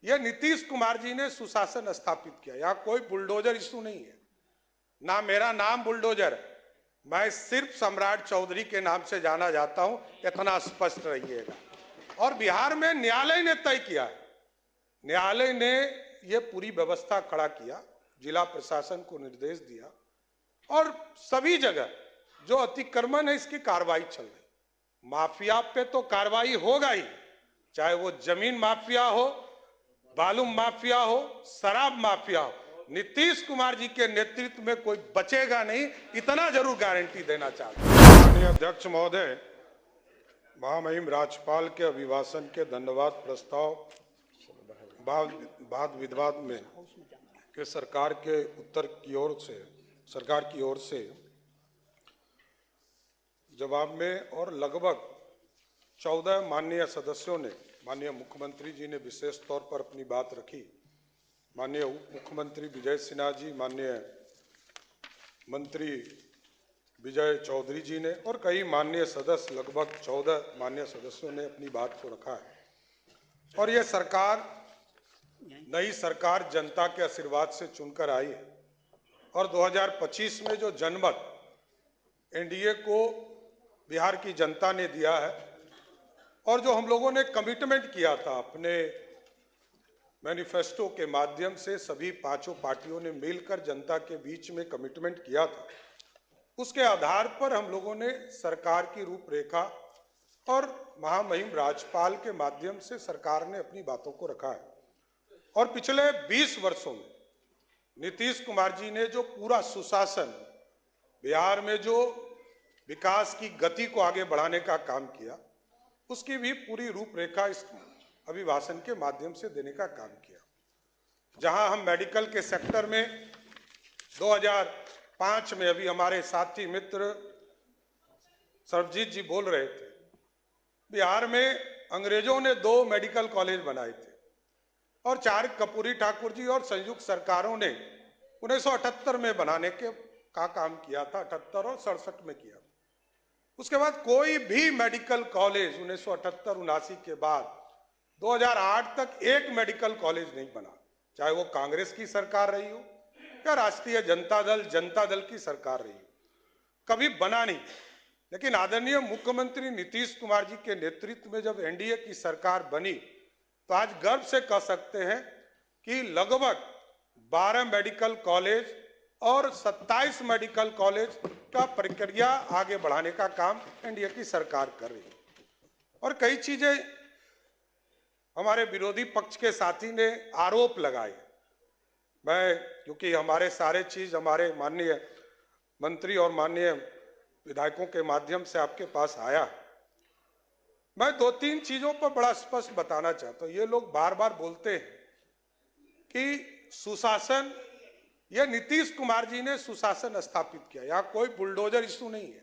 यह नीतीश कुमार जी ने सुशासन स्थापित किया। यहाँ कोई बुलडोजर इशू नहीं है, ना मेरा नाम बुलडोजर है, मैं सिर्फ सम्राट चौधरी के नाम से जाना जाता हूं, इतना स्पष्ट रहिएगा। और बिहार में न्यायालय ने तय किया, न्यायालय ने यह पूरी व्यवस्था खड़ा किया, जिला प्रशासन को निर्देश दिया और सभी जगह जो अतिक्रमण है इसकी कार्रवाई चल रही। माफिया पे तो कार्रवाई होगा ही, चाहे वो जमीन माफिया हो, बालू माफिया हो, शराब माफिया हो, नीतीश कुमार जी के नेतृत्व में कोई बचेगा नहीं, इतना जरूर गारंटी देना चाहता हूं। माननीय अध्यक्ष महोदय, महामहिम राज्यपाल के अभिभाषण के धन्यवाद प्रस्ताव वाद विवाद में के सरकार के उत्तर की ओर से, सरकार की ओर से जवाब में और लगभग 14 माननीय सदस्यों ने, माननीय मुख्यमंत्री जी ने विशेष तौर पर अपनी बात रखी, माननीय उप मुख्यमंत्री विजय सिन्हा जी, माननीय मंत्री विजय चौधरी जी ने और कई माननीय सदस्य, लगभग 14 माननीय सदस्यों ने अपनी बात को रखा है। और यह सरकार, नई सरकार जनता के आशीर्वाद से चुनकर आई है और 2025 में जो जनमत एनडीए को बिहार की जनता ने दिया है और जो हम लोगों ने कमिटमेंट किया था अपने मैनिफेस्टो के माध्यम से, सभी पांचों पार्टियों ने मिलकर जनता के बीच में कमिटमेंट किया था, उसके आधार पर हम लोगों ने सरकार की रूपरेखा और महामहिम राज्यपाल के माध्यम से सरकार ने अपनी बातों को रखा है। और पिछले 20 वर्षों में नीतीश कुमार जी ने जो पूरा सुशासन, बिहार में जो विकास की गति को आगे बढ़ाने का काम किया, उसकी भी पूरी रूपरेखा इस अभिभाषण के माध्यम से देने का काम किया। जहां हम मेडिकल के सेक्टर में 2005 में, अभी हमारे साथी मित्र सर्वजीत जी बोल रहे थे, बिहार में अंग्रेजों ने 2 मेडिकल कॉलेज बनाए थे और 4 कर्पूरी ठाकुर जी और संयुक्त सरकारों ने 1978 में बनाने का काम किया था, 78 और 67 में किया। उसके बाद कोई भी मेडिकल कॉलेज 1978-79 के बाद 2008 तक एक मेडिकल कॉलेज नहीं बना, चाहे वो कांग्रेस की सरकार रही हो या राष्ट्रीय जनता दल की सरकार रही हो, कभी बना नहीं। लेकिन आदरणीय मुख्यमंत्री नीतीश कुमार जी के नेतृत्व में जब एनडीए की सरकार बनी तो आज गर्व से कह सकते हैं कि लगभग 12 मेडिकल कॉलेज और 27 मेडिकल कॉलेज का प्रक्रिया आगे बढ़ाने का काम एनडीए की सरकार कर रही है। और कई चीजें हमारे विरोधी पक्ष के साथी ने आरोप लगाए, मैं क्योंकि हमारे सारे चीज हमारे माननीय मंत्री और माननीय विधायकों के माध्यम से आपके पास आया, मैं 2-3 चीजों पर बड़ा स्पष्ट बताना चाहता हूं। ये लोग बार बार बोलते हैं कि सुशासन, यह नीतीश कुमार जी ने सुशासन स्थापित किया। यहाँ कोई बुलडोजर इशू नहीं है,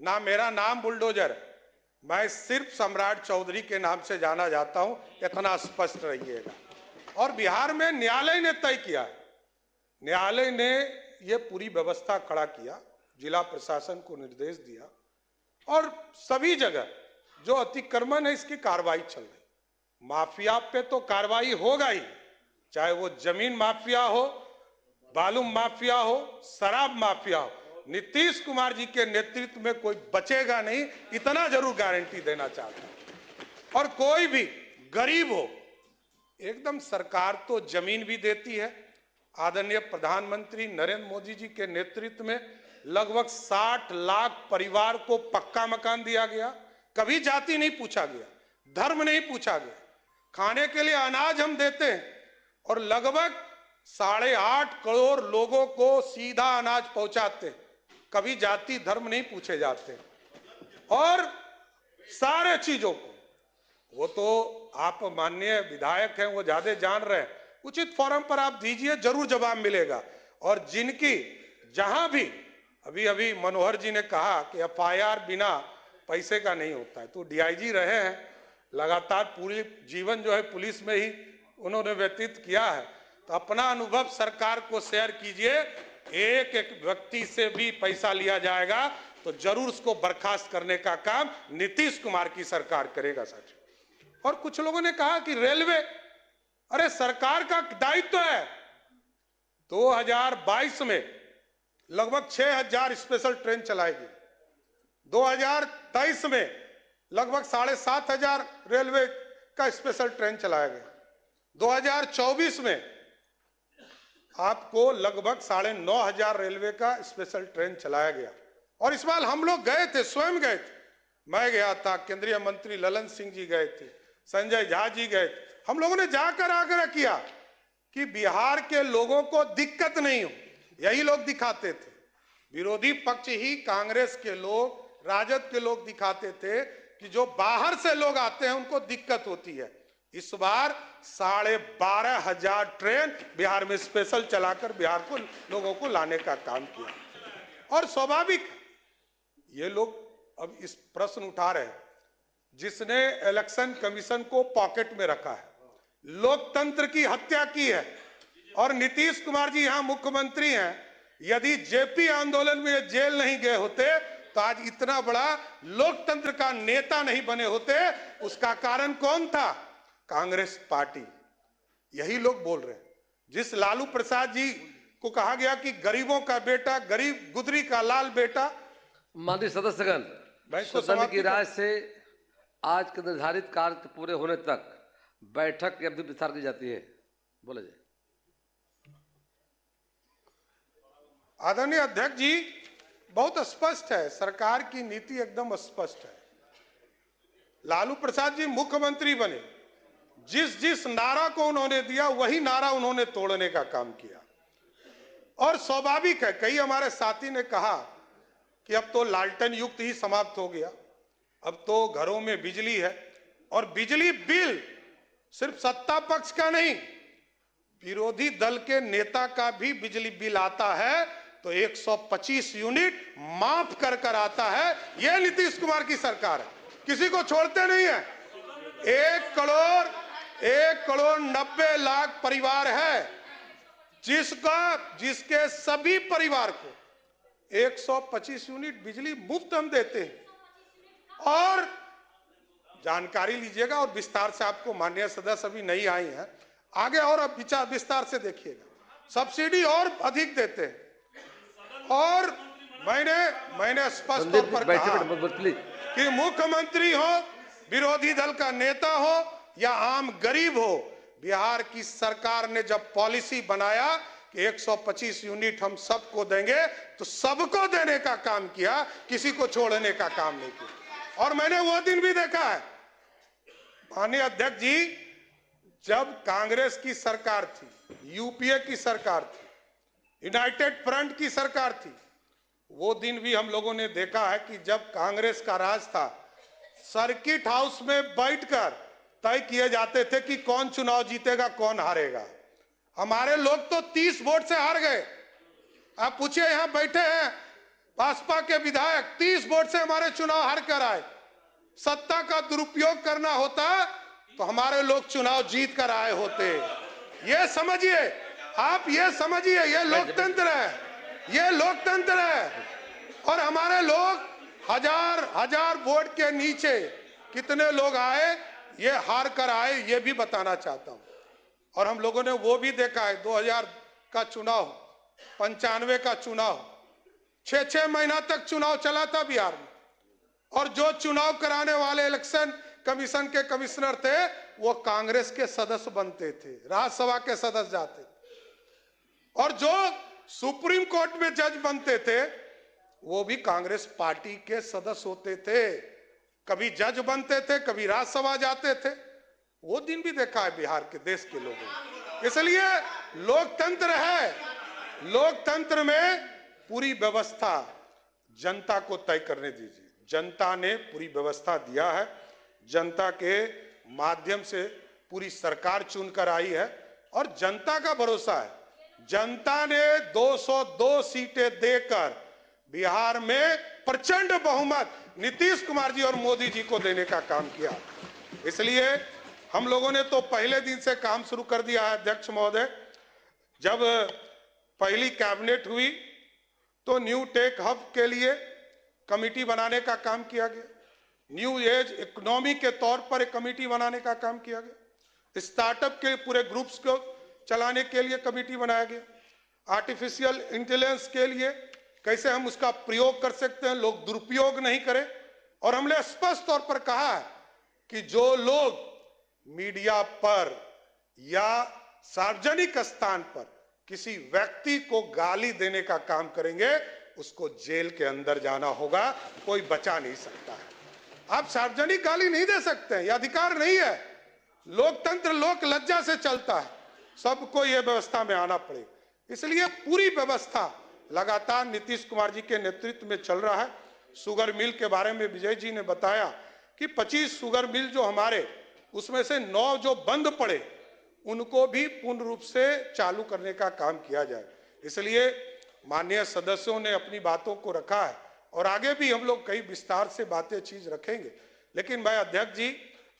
ना मेरा नाम बुलडोजर है, मैं सिर्फ सम्राट चौधरी के नाम से जाना जाता हूं, इतना स्पष्ट रहिएगा। और बिहार में न्यायालय ने तय किया, न्यायालय ने यह पूरी व्यवस्था खड़ा किया, जिला प्रशासन को निर्देश दिया और सभी जगह जो अतिक्रमण है इसकी कार्रवाई चल रही। माफिया पे तो कार्रवाई होगा ही, चाहे वो जमीन माफिया हो, बालू माफिया हो, शराब माफिया हो, नीतीश कुमार जी के नेतृत्व में कोई बचेगा नहीं, इतना जरूर गारंटी देना चाहता हूं। और कोई भी गरीब हो, एकदम सरकार तो जमीन भी देती है। आदरणीय प्रधानमंत्री नरेंद्र मोदी जी के नेतृत्व में लगभग 60 लाख परिवार को पक्का मकान दिया गया, कभी जाति नहीं पूछा गया, धर्म नहीं पूछा गया, खाने के लिए अनाज हम देते हैं और लगभग 8.5 करोड़ लोगों को सीधा अनाज पहुंचाते हैं, कभी जाति धर्म नहीं पूछे जाते। और सारे चीजों को, वो तो आप माननीय विधायक हैं, वो ज्यादा जान रहे हैं, उचित फोरम पर आप दीजिए, जरूर जवाब मिलेगा। और जिनकी जहां भी, अभी मनोहर जी ने कहा कि एफआईआर बिना पैसे का नहीं होता है, तो डीआईजी रहे हैं, लगातार पूरी जीवन जो है पुलिस में ही उन्होंने व्यतीत किया है, तो अपना अनुभव सरकार को शेयर कीजिए। एक एक व्यक्ति से भी पैसा लिया जाएगा तो जरूर उसको बर्खास्त करने का काम नीतीश कुमार की सरकार करेगा साथियों। और कुछ लोगों ने कहा कि रेलवे, सरकार का दायित्व है। 2022 में लगभग 6000 स्पेशल ट्रेन चलाएगी। 2023 में लगभग 7500 रेलवे का स्पेशल ट्रेन चलाया गया। 2024 में आपको लगभग 9500 रेलवे का स्पेशल ट्रेन चलाया गया। और इस बार हम लोग गए थे, स्वयं गए थे, मैं गया था, केंद्रीय मंत्री ललन सिंह जी गए थे, संजय झा जी गए थे। हम लोगों ने जाकर आग्रह किया कि बिहार के लोगों को दिक्कत नहीं हो। यही लोग दिखाते थे, विरोधी पक्ष ही कांग्रेस के लोग, राजद के लोग दिखाते थे कि जो बाहर से लोग आते हैं उनको दिक्कत होती है। इस बार 12,500 ट्रेन बिहार में स्पेशल चलाकर बिहार को लोगों को लाने का काम किया। और स्वाभाविक ये लोग अब इस प्रश्न उठा रहे हैं, जिसने इलेक्शन कमीशन को पॉकेट में रखा है, लोकतंत्र की हत्या की है। और नीतीश कुमार जी यहां मुख्यमंत्री हैं, यदि जेपी आंदोलन में जेल नहीं गए होते तो आज इतना बड़ा लोकतंत्र का नेता नहीं बने होते। उसका कारण कौन था? कांग्रेस पार्टी। यही लोग बोल रहे हैं। जिस लालू प्रसाद जी को कहा गया कि गरीबों का बेटा, गरीब गुदरी का लाल बेटा। माननीय सदस्यगण, सदन की राय से आज के निर्धारित कार्य पूरे होने तक बैठक की अवधि विस्तार की जाती है। बोले जाए। आदरणीय अध्यक्ष जी, बहुत स्पष्ट है, सरकार की नीति एकदम स्पष्ट है। लालू प्रसाद जी मुख्यमंत्री बने, जिस जिस नारा को उन्होंने दिया वही नारा उन्होंने तोड़ने का काम किया। और स्वाभाविक है, कई हमारे साथी ने कहा कि अब तो लालटेन युग ही समाप्त हो गया, अब तो घरों में बिजली है। और बिजली बिल सिर्फ सत्ता पक्ष का नहीं, विरोधी दल के नेता का भी बिजली बिल आता है तो 125 यूनिट माफ कर कर आता है। यह नीतीश कुमार की सरकार है, किसी को छोड़ते नहीं है। 1 करोड़ 90 लाख परिवार है जिसके सभी परिवार को 125 यूनिट बिजली मुफ्त हम देते हैं। और जानकारी लीजिएगा और विस्तार से, आपको माननीय सदस्य अभी नहीं आई हैं, आगे और अब विस्तार से देखिएगा। सब्सिडी और अधिक देते हैं। और मैंने स्पष्ट तौर पर कहा कि मुख्यमंत्री हो, विरोधी दल का नेता हो या आम गरीब हो, बिहार की सरकार ने जब पॉलिसी बनाया कि 125 यूनिट हम सबको देंगे तो सबको देने का काम किया, किसी को छोड़ने का काम नहीं किया। और मैंने वो दिन भी देखा है माननीय अध्यक्ष जी, जब कांग्रेस की सरकार थी, यूपीए की सरकार थी, यूनाइटेड फ्रंट की सरकार थी, वो दिन भी हम लोगों ने देखा है कि जब कांग्रेस का राज था, सर्किट हाउस में बैठकर तय किए जाते थे कि कौन चुनाव जीतेगा, कौन हारेगा। हमारे लोग तो 30 वोट से हार गए। आप पूछिए, यहां बैठे हैं भाजपा के विधायक, 30 वोट से हमारे चुनाव हार कर आए। सत्ता का दुरुपयोग करना होता तो हमारे लोग चुनाव जीत कर आए होते। ये समझिए, आप ये समझिए, ये लोकतंत्र है, ये लोकतंत्र है। और हमारे लोग हजार वोट के नीचे कितने लोग आए, ये हार कर आए, ये भी बताना चाहता हूं। और हम लोगों ने वो भी देखा है, 2000 का चुनाव, 95 का चुनाव, 6 महीना तक चुनाव चला था बिहार में। और जो चुनाव कराने वाले इलेक्शन कमीशन के कमिश्नर थे, वो कांग्रेस के सदस्य बनते थे, राज्यसभा के सदस्य जाते थे। और जो सुप्रीम कोर्ट में जज बनते थे, वो भी कांग्रेस पार्टी के सदस्य होते थे। कभी जज बनते थे, कभी राज्यसभा जाते थे। वो दिन भी देखा है बिहार के, देश के लोगों ने। इसलिए लोकतंत्र है, लोकतंत्र में पूरी व्यवस्था जनता को तय करने दीजिए। जनता ने पूरी व्यवस्था दिया है, जनता के माध्यम से पूरी सरकार चुनकर आई है और जनता का भरोसा है। जनता ने 202 सीटें देकर बिहार में प्रचंड बहुमत नीतीश कुमार जी और मोदी जी को देने का काम किया। इसलिए हम लोगों ने तो पहले दिन से काम शुरू कर दिया है। अध्यक्ष महोदय, जब पहली कैबिनेट हुई तो न्यू टेक हब के लिए कमेटी बनाने का काम किया गया, न्यू एज इकोनॉमी के तौर पर एक कमेटी बनाने का काम किया गया। स्टार्टअप के पूरे ग्रुप्स को चलाने के लिए कमेटी बनाया गया, आर्टिफिशियल इंटेलिजेंस के लिए कैसे हम उसका प्रयोग कर सकते हैं, लोग दुरुपयोग नहीं करें। और हमने स्पष्ट तौर पर कहा है कि जो लोग मीडिया पर या सार्वजनिक स्थान पर किसी व्यक्ति को गाली देने का काम करेंगे उसको जेल के अंदर जाना होगा, कोई बचा नहीं सकता है। आप सार्वजनिक गाली नहीं दे सकते हैं, यह अधिकार नहीं है। लोकतंत्र लोक लज्जा से चलता है, सबको यह व्यवस्था में आना पड़ेगा। इसलिए पूरी व्यवस्था लगातार नीतीश कुमार जी के नेतृत्व में चल रहा है। शुगर मिल के बारे में विजय जी ने बताया कि 25 शुगर मिल जो हमारे, उसमें से 9 जो बंद पड़े उनको भी पूर्ण रूप से चालू करने का काम किया जाए। इसलिए माननीय सदस्यों ने अपनी बातों को रखा है और आगे भी हम लोग कई विस्तार से बातें चीज रखेंगे। लेकिन मैं अध्यक्ष जी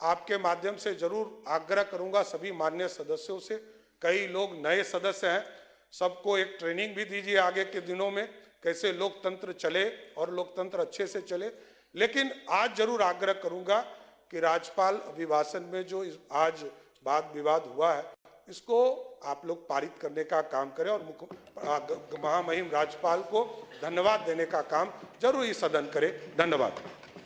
आपके माध्यम से जरूर आग्रह करूंगा सभी माननीय सदस्यों से, कई लोग नए सदस्य हैं, सबको एक ट्रेनिंग भी दीजिए आगे के दिनों में कैसे लोकतंत्र चले और लोकतंत्र अच्छे से चले। लेकिन आज जरूर आग्रह करूंगा कि राज्यपाल अभिभाषण में जो आज वाद विवाद हुआ है इसको आप लोग पारित करने का काम करें और महामहिम राज्यपाल को धन्यवाद देने का काम जरूर इस सदन करें। धन्यवाद।